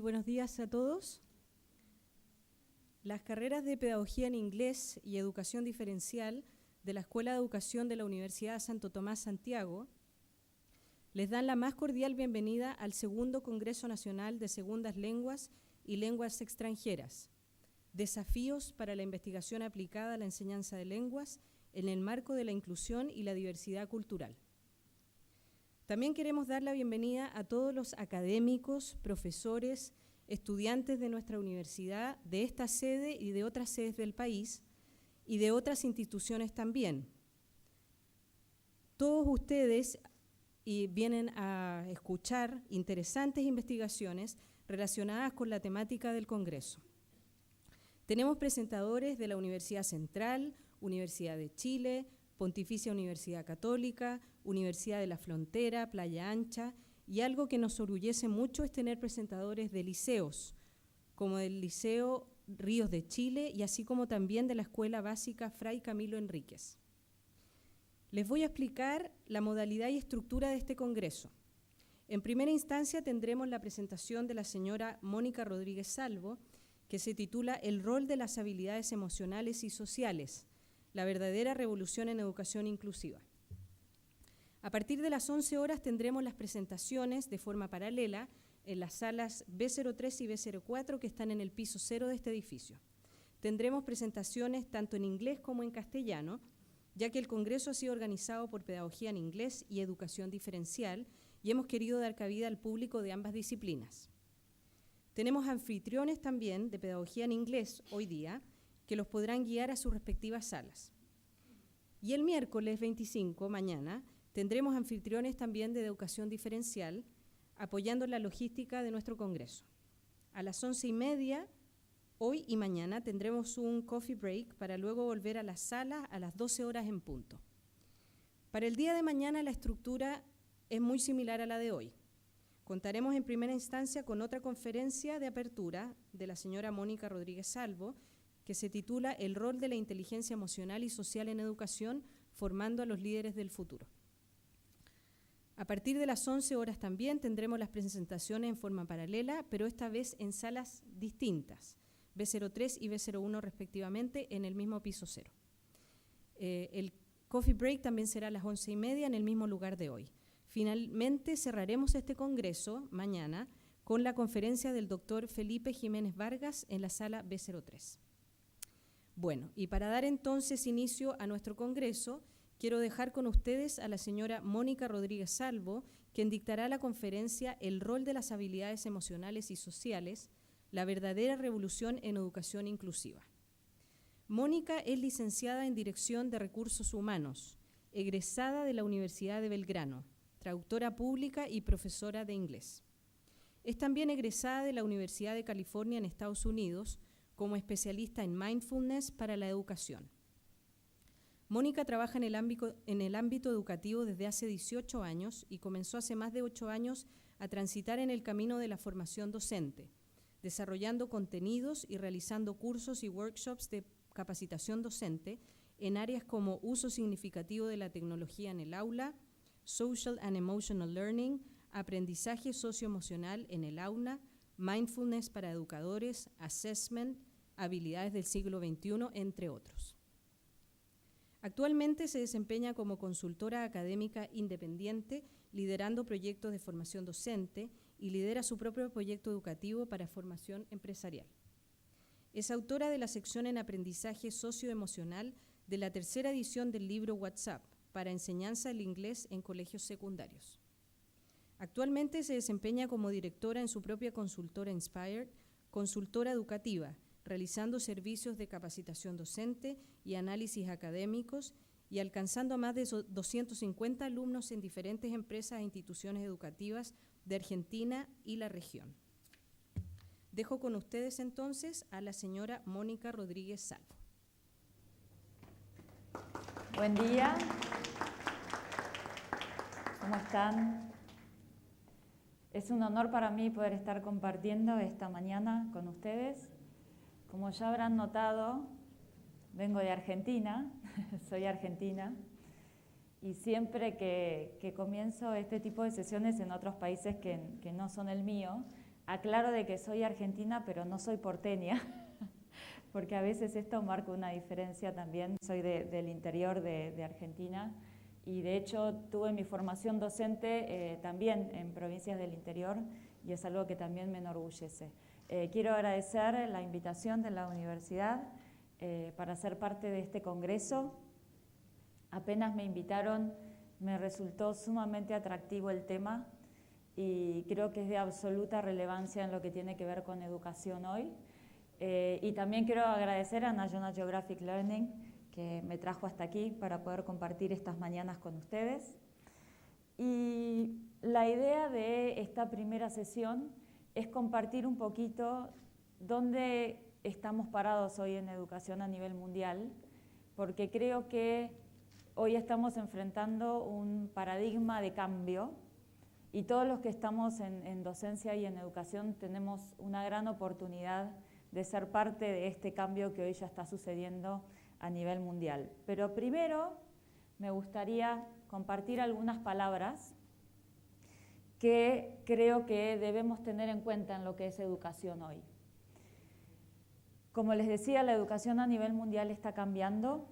buenos días a todos. Las carreras de Pedagogía en Inglés y Educación Diferencial de la Escuela de Educación de la Universidad Santo Tomás Santiago les dan la más cordial bienvenida al segundo Congreso Nacional de Segundas Lenguas y Lenguas Extranjeras, Desafíos para la Investigación Aplicada a la Enseñanza de Lenguas en el marco de la inclusión y la diversidad cultural. También queremos dar la bienvenida a todos los académicos, profesores, estudiantes de nuestra universidad, de esta sede y de otras sedes del país, y de otras instituciones también. Todos ustedes vienen a escuchar interesantes investigaciones relacionadas con la temática del Congreso. Tenemos presentadores de la Universidad Central, Universidad de Chile, Pontificia Universidad Católica, Universidad de la Frontera, Playa Ancha, y algo que nos orgullece mucho es tener presentadores de liceos, como del Liceo Ríos de Chile y así como también de la Escuela Básica Fray Camilo Enríquez. Les voy a explicar la modalidad y estructura de este congreso. En primera instancia tendremos la presentación de la señora Mónica Rodríguez Salvo, que se titula El rol de las habilidades emocionales y sociales, la verdadera revolución en educación inclusiva. A partir de las 11 horas tendremos las presentaciones de forma paralela en las salas B03 y B04 que están en el piso 0 de este edificio. Tendremos presentaciones tanto en inglés como en castellano, ya que el Congreso ha sido organizado por Pedagogía en Inglés y Educación Diferencial y hemos querido dar cabida al público de ambas disciplinas. Tenemos anfitriones también de Pedagogía en Inglés hoy día, que los podrán guiar a sus respectivas salas. Y el miércoles 25, mañana, tendremos anfitriones también de Educación Diferencial, apoyando la logística de nuestro congreso. A las 11:30, hoy y mañana, tendremos un coffee break para luego volver a la sala a las 12 horas en punto. Para el día de mañana la estructura es muy similar a la de hoy. Contaremos en primera instancia con otra conferencia de apertura de la señora Mónica Rodríguez Salvo, que se titula El rol de la inteligencia emocional y social en educación, formando a los líderes del futuro. A partir de las 11 horas también tendremos las presentaciones en forma paralela, pero esta vez en salas distintas, B03 y B01 respectivamente, en el mismo piso 0. El coffee break también será a las 11:30 en el mismo lugar de hoy. Finalmente cerraremos este congreso mañana con la conferencia del doctor Felipe Jiménez Vargas en la sala B03. Bueno, y para dar entonces inicio a nuestro congreso, quiero dejar con ustedes a la señora Mónica Rodríguez Salvo, quien dictará la conferencia El rol de las habilidades emocionales y sociales, la verdadera revolución en educación inclusiva. Mónica es licenciada en Dirección de Recursos Humanos, egresada de la Universidad de Belgrano, traductora pública y profesora de inglés. Es también egresada de la Universidad de California en Estados Unidos, como especialista en mindfulness para la educación. Mónica trabaja en el ámbito educativo desde hace 18 años y comenzó hace más de 8 años a transitar en el camino de la formación docente, desarrollando contenidos y realizando cursos y workshops de capacitación docente en áreas como uso significativo de la tecnología en el aula, social and emotional learning, aprendizaje socioemocional en el aula, mindfulness para educadores, assessment, habilidades del siglo XXI, entre otros. Actualmente se desempeña como consultora académica independiente, liderando proyectos de formación docente y lidera su propio proyecto educativo para formación empresarial. Es autora de la sección en aprendizaje socioemocional de la tercera edición del libro WhatsApp para enseñanza del inglés en colegios secundarios. Actualmente se desempeña como directora en su propia consultora Inspired, consultora educativa, realizando servicios de capacitación docente y análisis académicos y alcanzando a más de 250 alumnos en diferentes empresas e instituciones educativas de Argentina y la región. Dejo con ustedes entonces a la señora Mónica Rodríguez Salvo. Buen día. ¿Cómo están? Es un honor para mí poder estar compartiendo esta mañana con ustedes. Como ya habrán notado, vengo de Argentina, soy argentina, y siempre que comienzo este tipo de sesiones en otros países que no son el mío, aclaro de que soy argentina, pero no soy porteña, porque a veces esto marca una diferencia también. Soy del interior de Argentina y de hecho tuve mi formación docente también en provincias del interior y es algo que también me enorgullece. Quiero agradecer la invitación de la universidad para ser parte de este congreso. Apenas me invitaron, me resultó sumamente atractivo el tema y creo que es de absoluta relevancia en lo que tiene que ver con educación hoy. Y también quiero agradecer a National Geographic Learning, que me trajo hasta aquí para poder compartir estas mañanas con ustedes. Y la idea de esta primera sesión es compartir un poquito dónde estamos parados hoy en educación a nivel mundial, porque creo que hoy estamos enfrentando un paradigma de cambio y todos los que estamos en docencia y en educación tenemos una gran oportunidad de ser parte de este cambio que hoy ya está sucediendo a nivel mundial. Pero primero me gustaría compartir algunas palabras que creo que debemos tener en cuenta en lo que es educación hoy. Como les decía, la educación a nivel mundial está cambiando.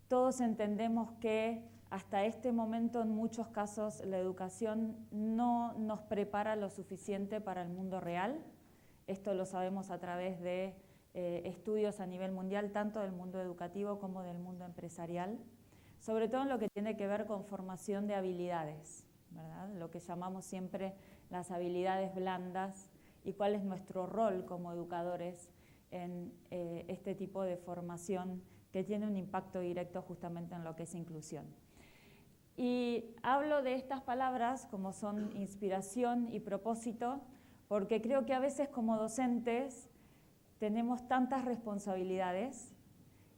Todos entendemos que hasta este momento, en muchos casos, la educación no nos prepara lo suficiente para el mundo real. Esto lo sabemos a través de estudios a nivel mundial, tanto del mundo educativo como del mundo empresarial, sobre todo en lo que tiene que ver con formación de habilidades, ¿verdad? Lo que llamamos siempre las habilidades blandas y cuál es nuestro rol como educadores en este tipo de formación que tiene un impacto directo justamente en lo que es inclusión. Y hablo de estas palabras como son inspiración y propósito, porque creo que a veces como docentes tenemos tantas responsabilidades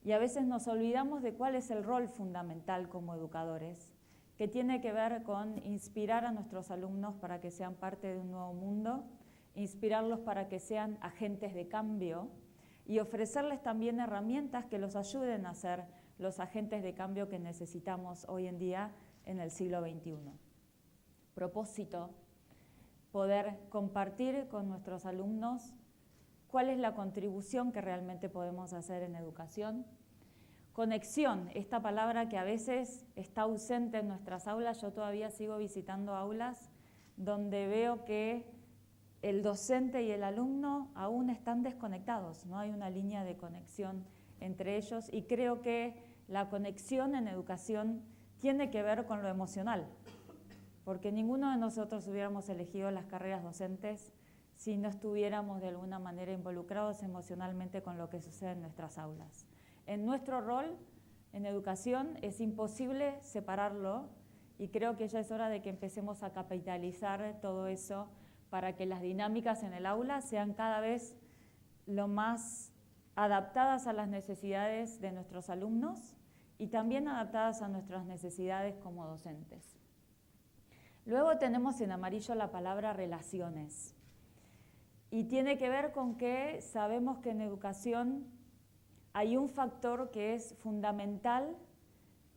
y a veces nos olvidamos de cuál es el rol fundamental como educadores, que tiene que ver con inspirar a nuestros alumnos para que sean parte de un nuevo mundo, inspirarlos para que sean agentes de cambio y ofrecerles también herramientas que los ayuden a ser los agentes de cambio que necesitamos hoy en día en el siglo XXI. Propósito: poder compartir con nuestros alumnos cuál es la contribución que realmente podemos hacer en educación. Conexión, esta palabra que a veces está ausente en nuestras aulas. Yo todavía sigo visitando aulas donde veo que el docente y el alumno aún están desconectados, no hay una línea de conexión entre ellos y creo que la conexión en educación tiene que ver con lo emocional, porque ninguno de nosotros hubiéramos elegido las carreras docentes si no estuviéramos de alguna manera involucrados emocionalmente con lo que sucede en nuestras aulas. En nuestro rol en educación es imposible separarlo y creo que ya es hora de que empecemos a capitalizar todo eso para que las dinámicas en el aula sean cada vez lo más adaptadas a las necesidades de nuestros alumnos y también adaptadas a nuestras necesidades como docentes. Luego tenemos en amarillo la palabra relaciones y tiene que ver con que sabemos que en educación hay un factor que es fundamental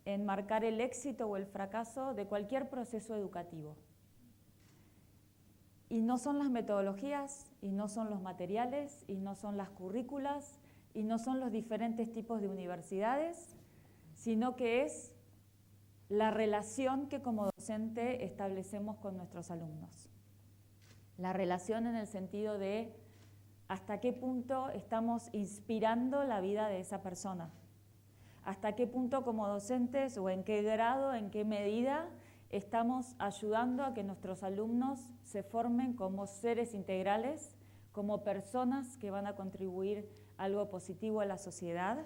en marcar el éxito o el fracaso de cualquier proceso educativo. Y no son las metodologías, y no son los materiales, y no son las currículas, y no son los diferentes tipos de universidades, sino que es la relación que como docente establecemos con nuestros alumnos. La relación en el sentido de hasta qué punto estamos inspirando la vida de esa persona, hasta qué punto como docentes o en qué grado, en qué medida estamos ayudando a que nuestros alumnos se formen como seres integrales, como personas que van a contribuir algo positivo a la sociedad.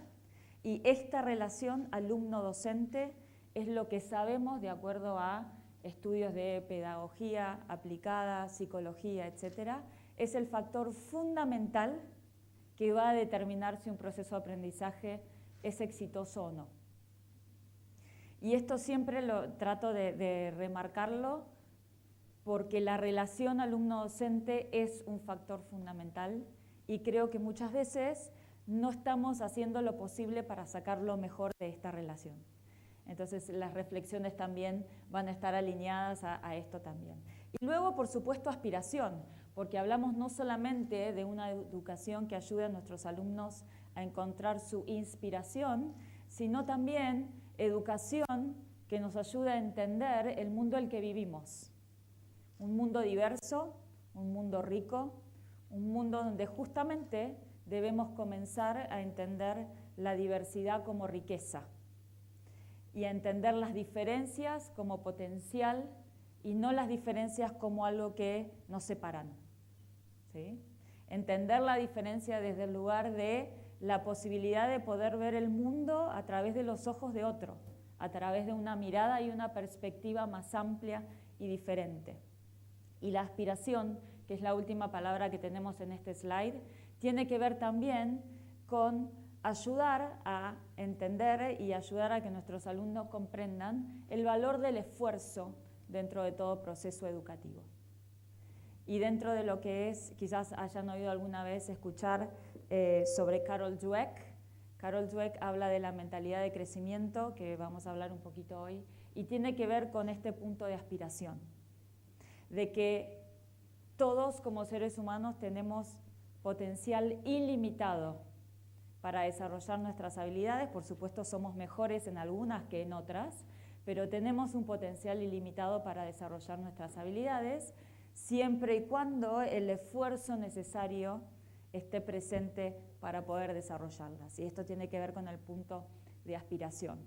Y esta relación alumno-docente es lo que sabemos de acuerdo a estudios de pedagogía aplicada, psicología, etcétera, es el factor fundamental que va a determinar si un proceso de aprendizaje es exitoso o no. Y esto siempre lo trato de remarcarlo porque la relación alumno-docente es un factor fundamental y creo que muchas veces no estamos haciendo lo posible para sacar lo mejor de esta relación. Entonces las reflexiones también van a estar alineadas a esto también. Y luego, por supuesto, aspiración, porque hablamos no solamente de una educación que ayude a nuestros alumnos a encontrar su inspiración, sino también educación que nos ayude a entender el mundo en el que vivimos. Un mundo diverso, un mundo rico, un mundo donde justamente debemos comenzar a entender la diversidad como riqueza y a entender las diferencias como potencial y no las diferencias como algo que nos separan, ¿sí? Entender la diferencia desde el lugar de la posibilidad de poder ver el mundo a través de los ojos de otro, a través de una mirada y una perspectiva más amplia y diferente. Y la aspiración, que es la última palabra que tenemos en este slide, tiene que ver también con ayudar a entender y ayudar a que nuestros alumnos comprendan el valor del esfuerzo dentro de todo proceso educativo. Y dentro de lo que es, quizás hayan oído alguna vez escuchar sobre Carol Dweck. Carol Dweck habla de la mentalidad de crecimiento, que vamos a hablar un poquito hoy, y tiene que ver con este punto de aspiración, de que todos como seres humanos tenemos potencial ilimitado para desarrollar nuestras habilidades. Por supuesto, somos mejores en algunas que en otras, pero tenemos un potencial ilimitado para desarrollar nuestras habilidades, siempre y cuando el esfuerzo necesario esté presente para poder desarrollarlas. Y esto tiene que ver con el punto de aspiración.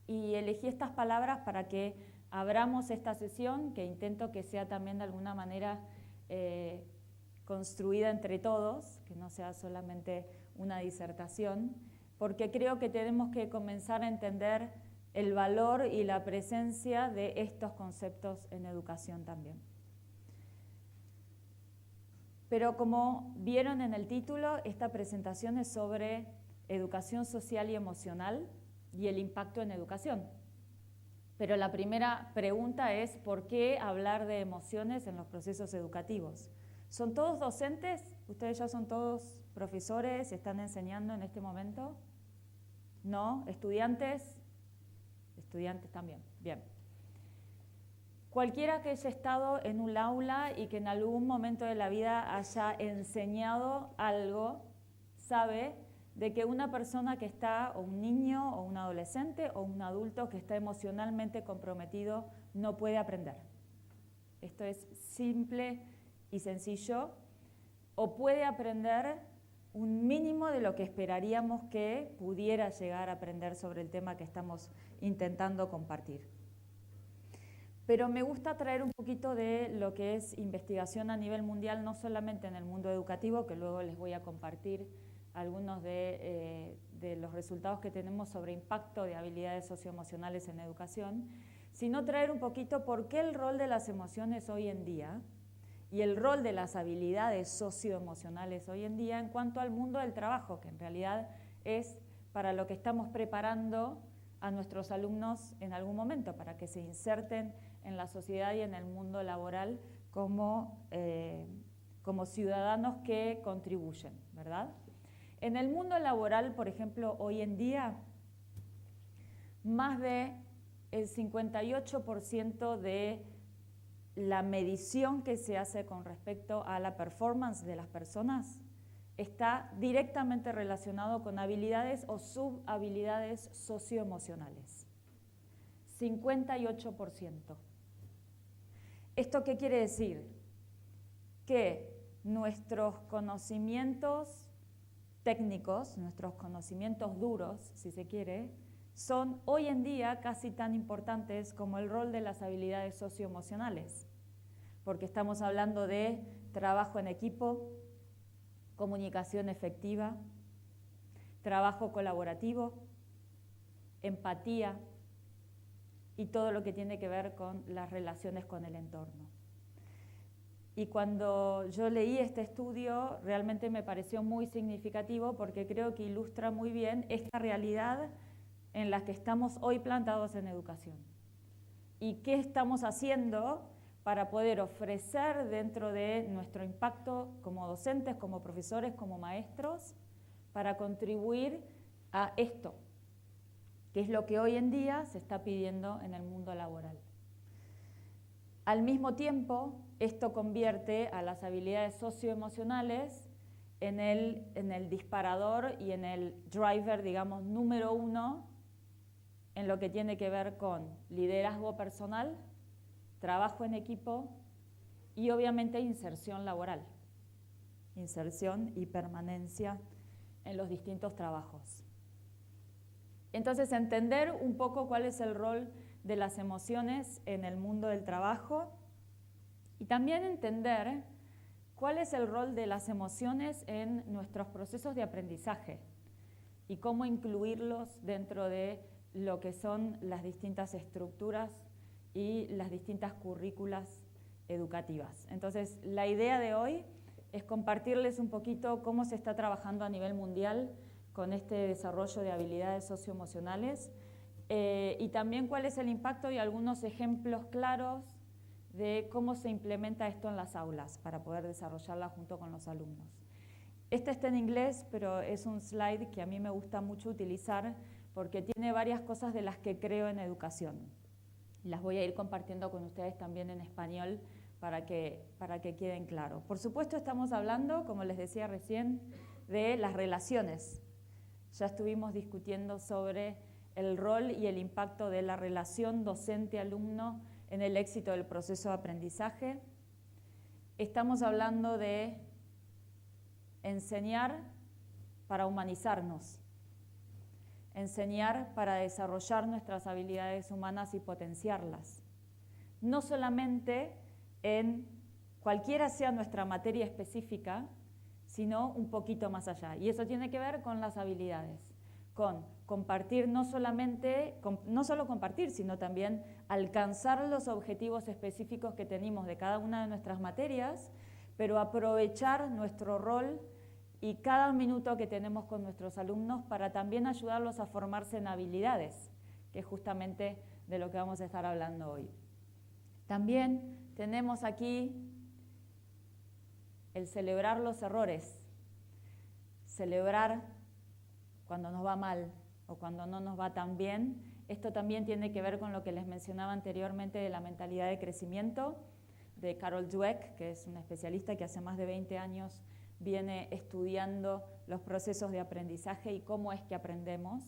Y elegí estas palabras para que abramos esta sesión, que intento que sea también de alguna manera construida entre todos, que no sea solamente una disertación, porque creo que tenemos que comenzar a entender el valor y la presencia de estos conceptos en educación también. Pero como vieron en el título, esta presentación es sobre educación social y emocional y el impacto en educación. Pero la primera pregunta es, ¿por qué hablar de emociones en los procesos educativos? ¿Son todos docentes? ¿Ustedes ya son todos profesores? ¿Están enseñando en este momento? ¿No? ¿Estudiantes? Estudiantes también. Bien. Cualquiera que haya estado en un aula y que en algún momento de la vida haya enseñado algo, sabe de que una persona que está, o un niño, o un adolescente, o un adulto que está emocionalmente comprometido, no puede aprender. Esto es simple y sencillo, o puede aprender un mínimo de lo que esperaríamos que pudiera llegar a aprender sobre el tema que estamos intentando compartir. Pero me gusta traer un poquito de lo que es investigación a nivel mundial, no solamente en el mundo educativo, que luego les voy a compartir algunos de los resultados que tenemos sobre impacto de habilidades socioemocionales en educación, sino traer un poquito por qué el rol de las emociones hoy en día y el rol de las habilidades socioemocionales hoy en día en cuanto al mundo del trabajo, que en realidad es para lo que estamos preparando a nuestros alumnos en algún momento, para que se inserten en la sociedad y en el mundo laboral como ciudadanos que contribuyen, ¿verdad? En el mundo laboral, por ejemplo, hoy en día, más del 58% de la medición que se hace con respecto a la performance de las personas está directamente relacionado con habilidades o subhabilidades socioemocionales. 58%. ¿Esto qué quiere decir? Que nuestros conocimientos técnicos, nuestros conocimientos duros, si se quiere, son hoy en día casi tan importantes como el rol de las habilidades socioemocionales, porque estamos hablando de trabajo en equipo, comunicación efectiva, trabajo colaborativo, empatía y todo lo que tiene que ver con las relaciones con el entorno. Y cuando yo leí este estudio, realmente me pareció muy significativo porque creo que ilustra muy bien esta realidad en la que estamos hoy plantados en educación. ¿Y qué estamos haciendo para poder ofrecer dentro de nuestro impacto como docentes, como profesores, como maestros, para contribuir a esto, que es lo que hoy en día se está pidiendo en el mundo laboral? Al mismo tiempo, esto convierte a las habilidades socioemocionales en el disparador y en el driver, digamos, número 1 en lo que tiene que ver con liderazgo personal, trabajo en equipo y obviamente inserción laboral, inserción y permanencia en los distintos trabajos. Entonces, entender un poco cuál es el rol de las emociones en el mundo del trabajo y también entender cuál es el rol de las emociones en nuestros procesos de aprendizaje y cómo incluirlos dentro de lo que son las distintas estructuras y las distintas currículas educativas. Entonces, la idea de hoy es compartirles un poquito cómo se está trabajando a nivel mundial con este desarrollo de habilidades socioemocionales y también cuál es el impacto y algunos ejemplos claros de cómo se implementa esto en las aulas para poder desarrollarla junto con los alumnos. Este está en inglés, pero es un slide que a mí me gusta mucho utilizar porque tiene varias cosas de las que creo en educación. Las voy a ir compartiendo con ustedes también en español para que queden claros. Por supuesto, estamos hablando, como les decía recién, de las relaciones. Ya estuvimos discutiendo sobre el rol y el impacto de la relación docente-alumno en el éxito del proceso de aprendizaje. Estamos hablando de enseñar para humanizarnos, enseñar para desarrollar nuestras habilidades humanas y potenciarlas. No solamente en cualquiera sea nuestra materia específica, sino un poquito más allá. Y eso tiene que ver con las habilidades, con compartir, no solo compartir, sino también alcanzar los objetivos específicos que tenemos de cada una de nuestras materias, pero aprovechar nuestro rol y cada minuto que tenemos con nuestros alumnos para también ayudarlos a formarse en habilidades, que es justamente de lo que vamos a estar hablando hoy. También tenemos aquí el celebrar los errores, celebrar cuando nos va mal o cuando no nos va tan bien. Esto también tiene que ver con lo que les mencionaba anteriormente de la mentalidad de crecimiento de Carol Dweck, que es una especialista que hace más de 20 años viene estudiando los procesos de aprendizaje y cómo es que aprendemos.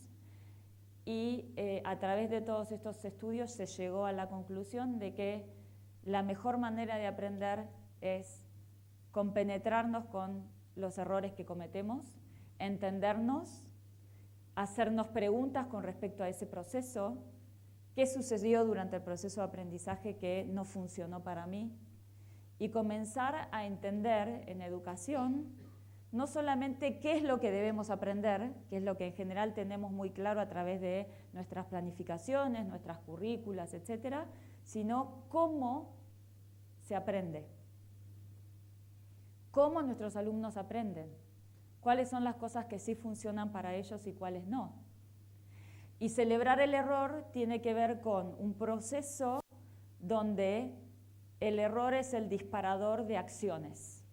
Y a través de todos estos estudios se llegó a la conclusión de que la mejor manera de aprender es compenetrarnos con los errores que cometemos, entendernos, hacernos preguntas con respecto a ese proceso, qué sucedió durante el proceso de aprendizaje que no funcionó para mí, y comenzar a entender en educación no solamente qué es lo que debemos aprender, que es lo que en general tenemos muy claro a través de nuestras planificaciones, nuestras currículas, etcétera, sino cómo se aprende. Cómo nuestros alumnos aprenden, cuáles son las cosas que sí funcionan para ellos y cuáles no. Y celebrar el error tiene que ver con un proceso donde el error es el disparador de acciones.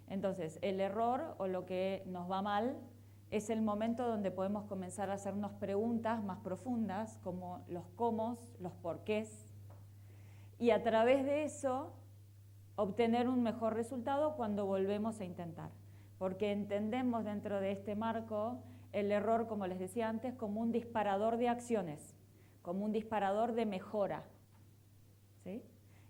Entonces, el error o lo que nos va mal es el momento donde podemos comenzar a hacernos preguntas más profundas, como los cómo, los porqués, y a través de eso obtener un mejor resultado cuando volvemos a intentar. Porque entendemos dentro de este marco el error, como les decía antes, como un disparador de acciones, como un disparador de mejora, ¿sí?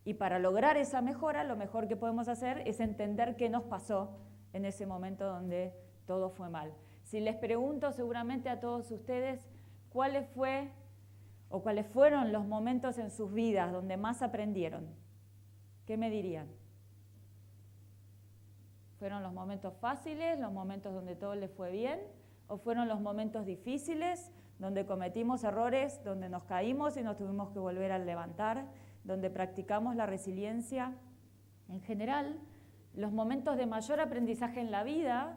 Y para lograr esa mejora, lo mejor que podemos hacer es entender qué nos pasó en ese momento donde todo fue mal. Si les pregunto seguramente a todos ustedes cuáles fueron los momentos en sus vidas donde más aprendieron, ¿qué me dirían? ¿Fueron los momentos fáciles, los momentos donde todo les fue bien? ¿O fueron los momentos difíciles, donde cometimos errores, donde nos caímos y nos tuvimos que volver a levantar, donde practicamos la resiliencia? En general, los momentos de mayor aprendizaje en la vida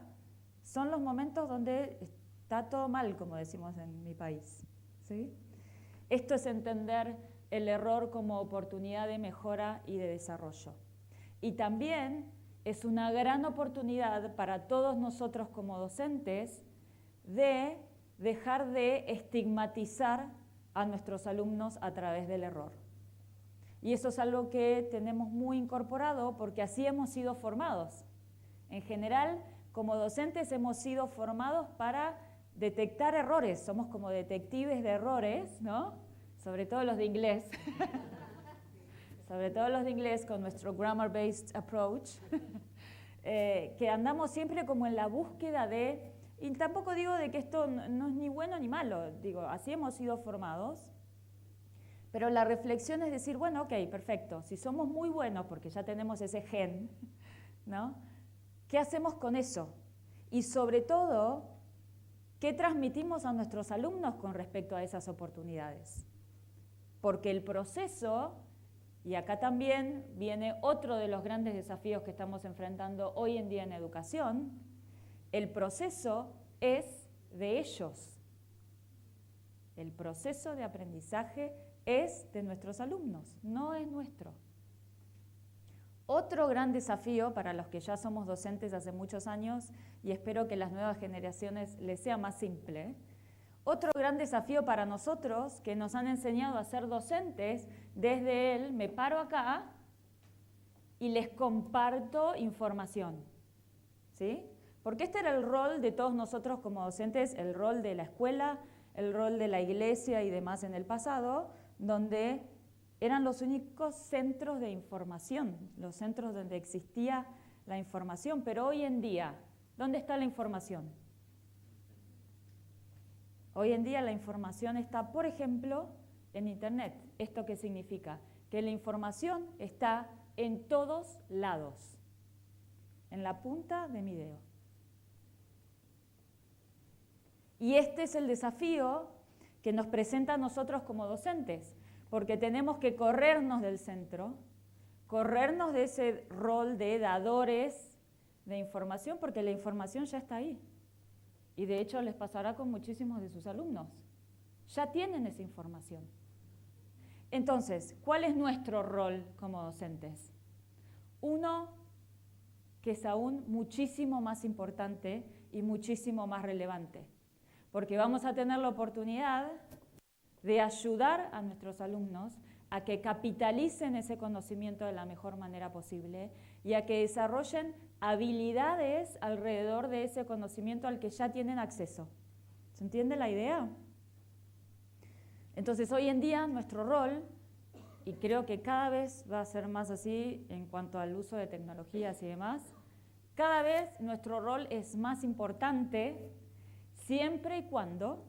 son los momentos donde está todo mal, como decimos en mi país, ¿sí? Esto es entender el error como oportunidad de mejora y de desarrollo. Y también es una gran oportunidad para todos nosotros como docentes de dejar de estigmatizar a nuestros alumnos a través del error. Y eso es algo que tenemos muy incorporado porque así hemos sido formados. En general, como docentes hemos sido formados para detectar errores. Somos como detectives de errores, ¿no? Sobre todo los de inglés. Sobre todo los de inglés con nuestro grammar-based approach. Que andamos siempre como en la búsqueda de... Y tampoco digo de que esto no es ni bueno ni malo. Digo, así hemos sido formados. Pero la reflexión es decir, bueno, ok, perfecto. Si somos muy buenos, porque ya tenemos ese gen, ¿no? ¿Qué hacemos con eso? Y sobre todo, ¿qué transmitimos a nuestros alumnos con respecto a esas oportunidades? Porque el proceso, y acá también viene otro de los grandes desafíos que estamos enfrentando hoy en día en educación, el proceso es de ellos. El proceso de aprendizaje es de nuestros alumnos, no es nuestro. Otro gran desafío para los que ya somos docentes hace muchos años, y espero que las nuevas generaciones les sea más simple, otro gran desafío para nosotros que nos han enseñado a ser docentes, desde el me paro acá y les comparto información, ¿sí? Porque este era el rol de todos nosotros como docentes, el rol de la escuela, el rol de la iglesia y demás en el pasado, donde eran los únicos centros de información, los centros donde existía la información. Pero hoy en día, ¿dónde está la información? Hoy en día la información está, por ejemplo, en Internet. ¿Esto qué significa? Que la información está en todos lados, en la punta de mi dedo. Y este es el desafío que nos presenta a nosotros como docentes, porque tenemos que corrernos del centro, corrernos de ese rol de dadores de información, porque la información ya está ahí. Y de hecho les pasará con muchísimos de sus alumnos. Ya tienen esa información. Entonces, ¿cuál es nuestro rol como docentes? Uno que es aún muchísimo más importante y muchísimo más relevante, porque vamos a tener la oportunidad de ayudar a nuestros alumnos a que capitalicen ese conocimiento de la mejor manera posible y a que desarrollen habilidades alrededor de ese conocimiento al que ya tienen acceso. ¿Se entiende la idea? Entonces, hoy en día nuestro rol, y creo que cada vez va a ser más así en cuanto al uso de tecnologías y demás, cada vez nuestro rol es más importante siempre y cuando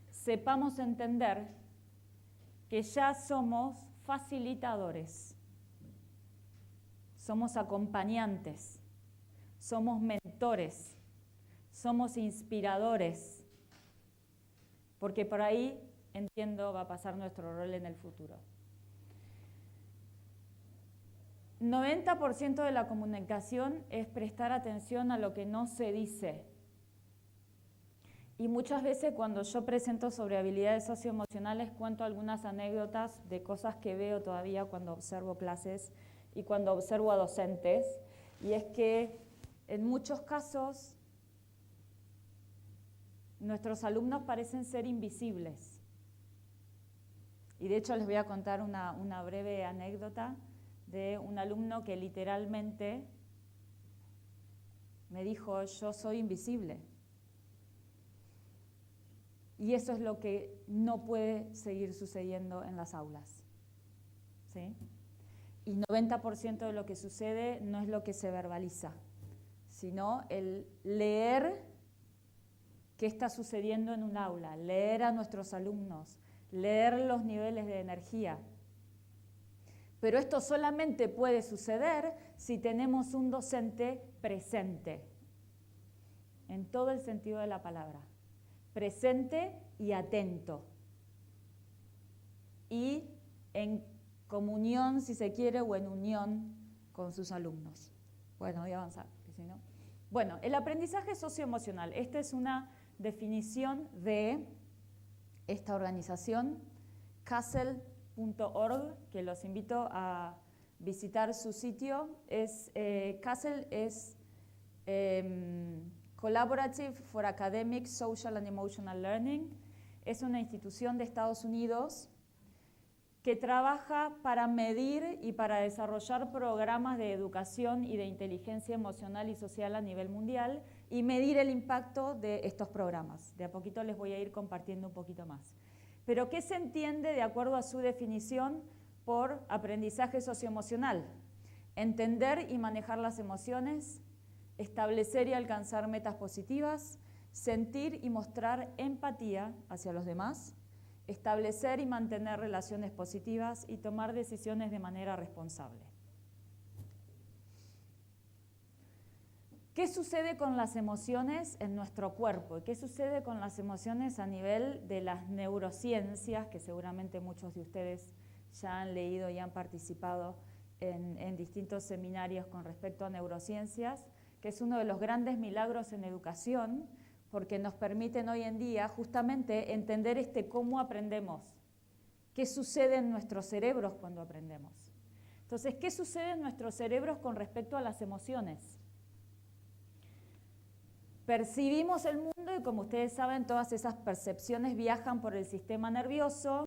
sepamos entender que ya somos facilitadores, somos acompañantes, somos mentores, somos inspiradores, porque por ahí, entiendo, va a pasar nuestro rol en el futuro. 90% de la comunicación es prestar atención a lo que no se dice. Y muchas veces cuando yo presento sobre habilidades socioemocionales cuento algunas anécdotas de cosas que veo todavía cuando observo clases y cuando observo a docentes. Y es que en muchos casos nuestros alumnos parecen ser invisibles. Y de hecho les voy a contar una breve anécdota de un alumno que literalmente me dijo, yo soy invisible. Y eso es lo que no puede seguir sucediendo en las aulas, ¿sí? Y 90% de lo que sucede no es lo que se verbaliza, sino el leer qué está sucediendo en un aula, leer a nuestros alumnos, leer los niveles de energía. Pero esto solamente puede suceder si tenemos un docente presente, en todo el sentido de la palabra. Presente y atento. Y en comunión, si se quiere, o en unión con sus alumnos. Bueno, voy a avanzar, porque si no. Bueno, el aprendizaje socioemocional. Esta es una definición de esta organización, CASEL.org, que los invito a visitar su sitio. CASEL es Collaborative for Academic, Social and Emotional Learning. Es una institución de Estados Unidos que trabaja para medir y para desarrollar programas de educación y de inteligencia emocional y social a nivel mundial y medir el impacto de estos programas. De a poquito les voy a ir compartiendo un poquito más. Pero ¿qué se entiende de acuerdo a su definición por aprendizaje socioemocional? Entender y manejar las emociones, establecer y alcanzar metas positivas, sentir y mostrar empatía hacia los demás, establecer y mantener relaciones positivas y tomar decisiones de manera responsable. ¿Qué sucede con las emociones en nuestro cuerpo? ¿Y qué sucede con las emociones a nivel de las neurociencias, que seguramente muchos de ustedes ya han leído y han participado en distintos seminarios con respecto a neurociencias, que es uno de los grandes milagros en educación, porque nos permiten hoy en día justamente entender cómo aprendemos, qué sucede en nuestros cerebros cuando aprendemos. Entonces, ¿qué sucede en nuestros cerebros con respecto a las emociones? Percibimos el mundo y, como ustedes saben, todas esas percepciones viajan por el sistema nervioso